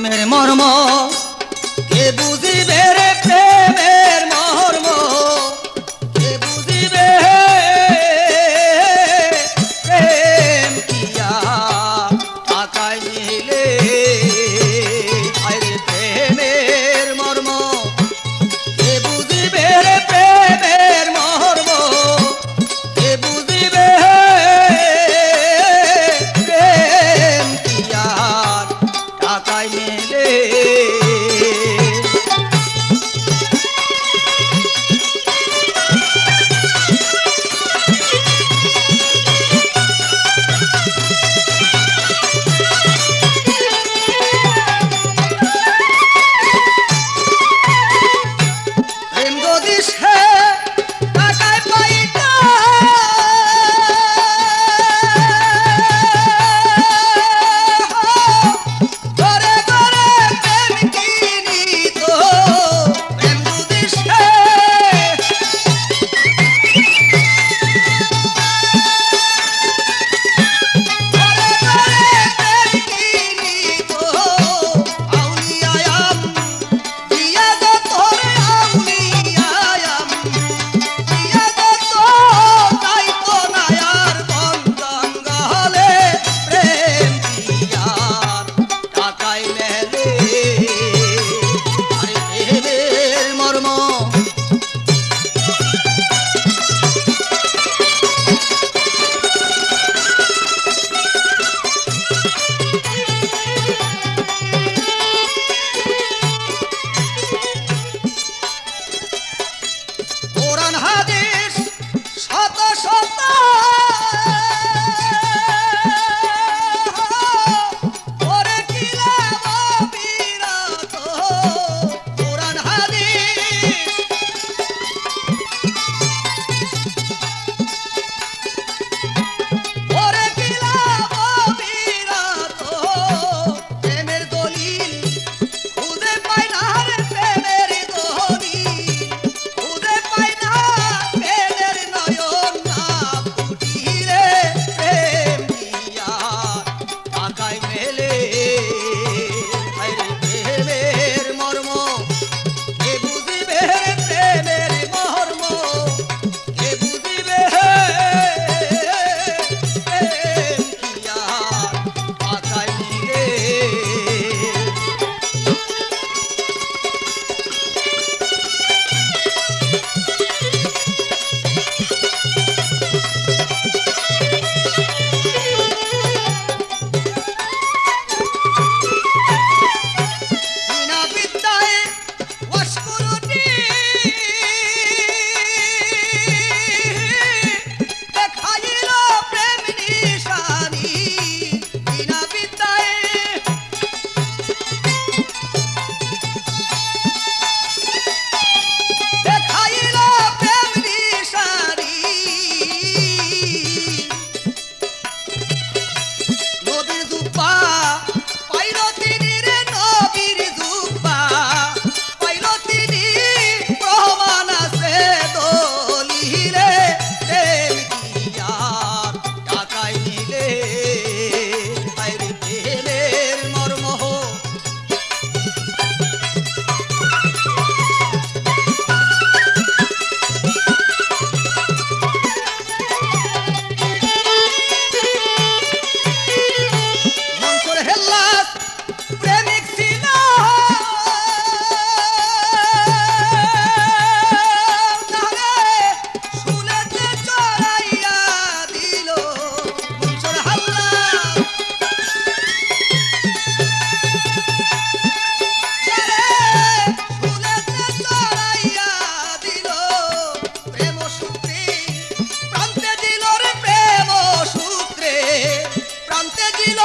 প্রেমের মর্ম কে বুঝিবে রে প্রেমের মর্ম কে বুঝিবে প্রেম কিয়া টাকায় মিলে আরে প্রেমের মর্ম কে বুঝিবে রে প্রেমের মর্ম কে বুঝিবে প্রেম কিয়া টাকায় মিলে প্রেম যদি সে টাকায় পাইতা ঘরে ঘরে প্রেম কিনিত প্রেম যদি সে ঘরে ঘরে প্রেম কিনিত আউলিয়ায়াম দিয়া যত রে আউলিয়ায়াম দিয়া যত যাইতো না আর বন জঙ্গলে প্রেম কিয়ার টাকায় মেলে আরে প্রেমের মর্ম কোরআন হাদিস শত শত করে কিলাম বিরত কোরআন হাদিস করে কিলাম বিরত প্রেমের দলিল খুঁজে পাই না রে প্রেমের দলিল খুঁজে পাই না প্রেমের নয়ন না ফুটিলে প্রেম দিয়া টাকায় মেলে আরে প্রেমের মর্ম কে বুঝিবে প্রেমের মর্ম কে বুঝিবে প্রেম কিয়া টাকায় মিলে বিনা বিদ্যায় ওয়াশকুরুনি দেখাইল প্রেম নিশানি বিনা বিদ্যায় দেখাইল প্রেম নিশানি নবীর জুব্বা পাইল তিনি রে নবীর জুব্বা পাইল তিনি প্রমাণ আছে দলিলে প্রেম কিয়ার টাকায় নিলে আরে প্রেমের মর্ম মনসুর হেল্লাস প্রেমিক ছিল নারে শুনেতে চড়াইয়া দিল মনসুর হেল্লাস শুনেতে চড়াইয়া দিল প্রেম সূত্রে প্রান্তে দিল রে প্রেম সূত্রে প্রান্তে দিল